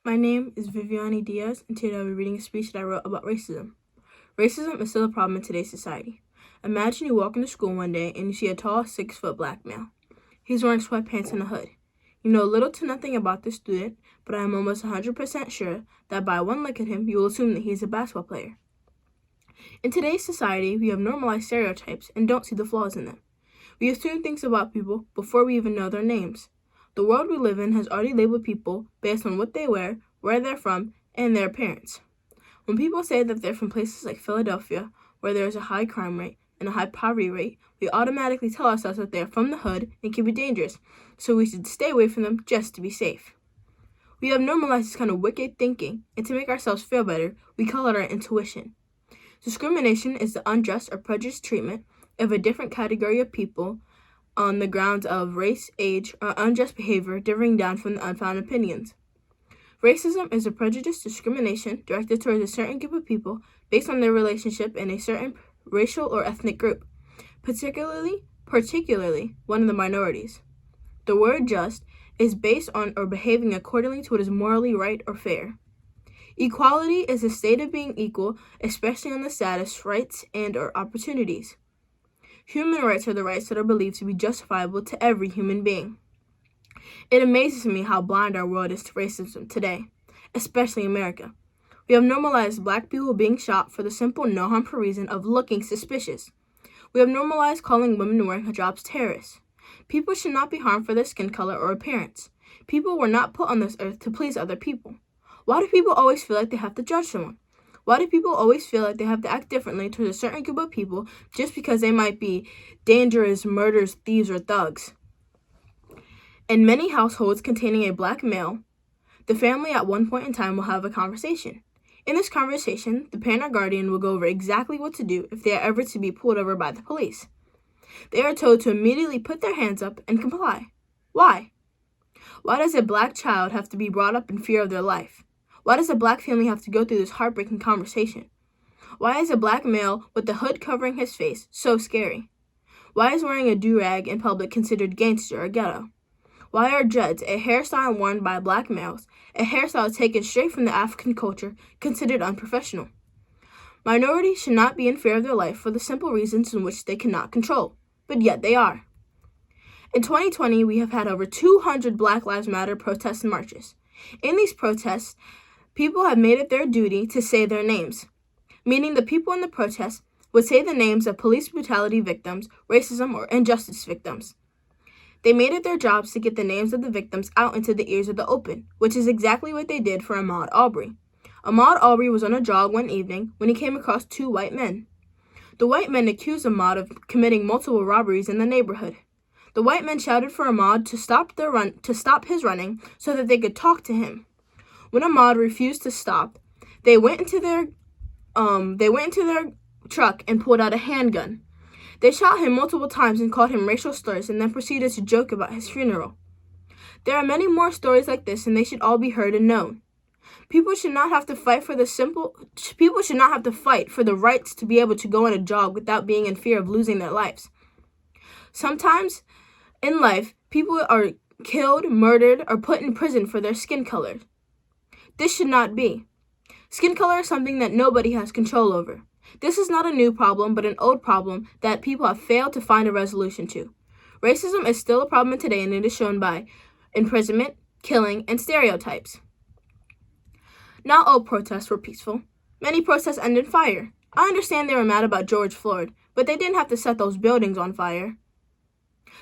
My name is BHM Diaz, and today I'll be reading a speech that I wrote about racism. Racism is still a problem in today's society. Imagine you walk into school one day and you see a tall, 6-foot black male. He's wearing sweatpants and a hood. You know little to nothing about this student, but I am almost 100% sure that by one look at him, you will assume that he's a basketball player. In today's society, we have normalized stereotypes and don't see the flaws in them. We assume things about people before we even know their names. The world we live in has already labeled people based on what they wear, where they're from, and their appearance. When people say that they're from places like Philadelphia, where there is a high crime rate and a high poverty rate, we automatically tell ourselves that they are from the hood and can be dangerous, so we should stay away from them just to be safe. We have normalized this kind of wicked thinking, and to make ourselves feel better, we call it our intuition. Discrimination is the unjust or prejudiced treatment of a different category of people on the grounds of race, age, or unjust behavior differing down from the unfounded opinions. Racism is a prejudiced discrimination directed towards a certain group of people based on their relationship in a certain racial or ethnic group, particularly one of the minorities. The word just is based on or behaving accordingly to what is morally right or fair. Equality is a state of being equal, especially on the status, rights, and or opportunities. Human rights are the rights that are believed to be justifiable to every human being. It amazes me how blind our world is to racism today, especially America. We have normalized black people being shot for the simple no harm for reason of looking suspicious. We have normalized calling women wearing hijabs terrorists. People should not be harmed for their skin color or appearance. People were not put on this earth to please other people. Why do people always feel like they have to judge someone? Why do people always feel like they have to act differently towards a certain group of people just because they might be dangerous, murderers, thieves, or thugs? In many households containing a black male, the family at one point in time will have a conversation. In this conversation, the parent or guardian will go over exactly what to do if they are ever to be pulled over by the police. They are told to immediately put their hands up and comply. Why? Why does a black child have to be brought up in fear of their life? Why does a black family have to go through this heartbreaking conversation? Why is a black male with the hood covering his face so scary? Why is wearing a do-rag in public considered gangster or ghetto? Why are dreads, a hairstyle worn by black males, a hairstyle taken straight from the African culture, considered unprofessional? Minorities should not be in fear of their life for the simple reasons in which they cannot control, but yet they are. In 2020, we have had over 200 Black Lives Matter protests and marches. In these protests, people have made it their duty to say their names, meaning the people in the protests would say the names of police brutality victims, racism, or injustice victims. They made it their jobs to get the names of the victims out into the ears of the open, which is exactly what they did for Ahmaud Arbery. Ahmaud Arbery was on a jog one evening when he came across two white men. The white men accused Ahmaud of committing multiple robberies in the neighborhood. The white men shouted for Ahmaud to stop his running so that they could talk to him. When Ahmaud refused to stop, they went into their truck and pulled out a handgun. They shot him multiple times and called him racial slurs and then proceeded to joke about his funeral. There are many more stories like this, and they should all be heard and known. People should not have to fight for the rights to be able to go on a jog without being in fear of losing their lives. Sometimes in life, people are killed, murdered, or put in prison for their skin color. This should not be. Skin color is something that nobody has control over. This is not a new problem, but an old problem that people have failed to find a resolution to. Racism is still a problem today, and it is shown by imprisonment, killing, and stereotypes. Not all protests were peaceful. Many protests ended in fire. I understand they were mad about George Floyd, but they didn't have to set those buildings on fire.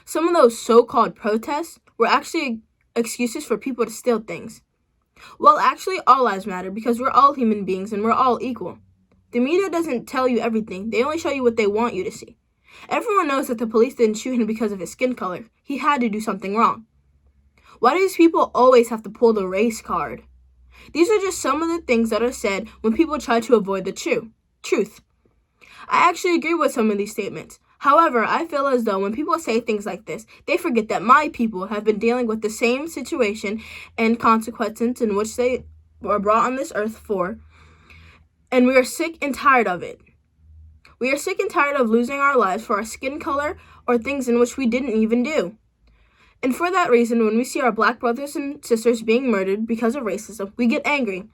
Some of those so-called protests were actually excuses for people to steal things. Well, actually, all lives matter because we're all human beings and we're all equal. The media doesn't tell you everything. They only show you what they want you to see. Everyone knows that the police didn't shoot him because of his skin color. He had to do something wrong. Why do these people always have to pull the race card? These are just some of the things that are said when people try to avoid the truth. I actually agree with some of these statements. However, I feel as though when people say things like this, they forget that my people have been dealing with the same situation and consequences in which they were brought on this earth for, and we are sick and tired of it. We are sick and tired of losing our lives for our skin color or things in which we didn't even do. And for that reason, when we see our black brothers and sisters being murdered because of racism, we get angry.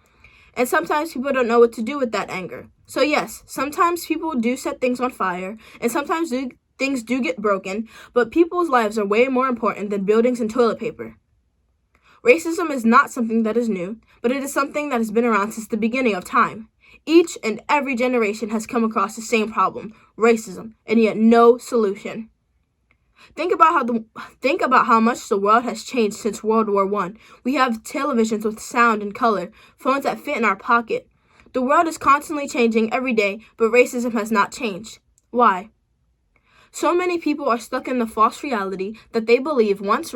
And sometimes people don't know what to do with that anger. So yes, sometimes people do set things on fire, and sometimes things do get broken, but people's lives are way more important than buildings and toilet paper. Racism is not something that is new, but it is something that has been around since the beginning of time. Each and every generation has come across the same problem, racism, and yet no solution. Think about how much the world has changed since World War I. We have televisions with sound and color, phones that fit in our pocket. The world is constantly changing every day, but racism has not changed. Why? So many people are stuck in the false reality that they believe once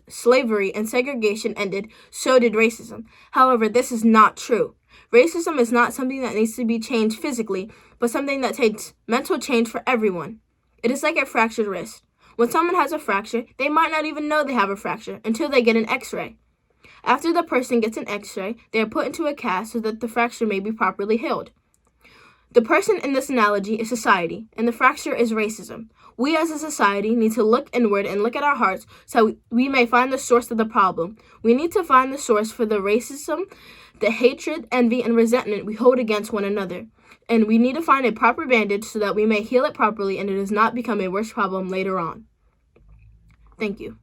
slavery and segregation ended, so did racism. However, this is not true. Racism is not something that needs to be changed physically, but something that takes mental change for everyone. It is like a fractured wrist. When someone has a fracture, they might not even know they have a fracture until they get an x-ray. After the person gets an x-ray, they are put into a cast so that the fracture may be properly healed. The person in this analogy is society, and the fracture is racism. We as a society need to look inward and look at our hearts so we may find the source of the problem. We need to find the source for the racism, the hatred, envy, and resentment we hold against one another. And we need to find a proper bandage so that we may heal it properly and it does not become a worse problem later on. Thank you.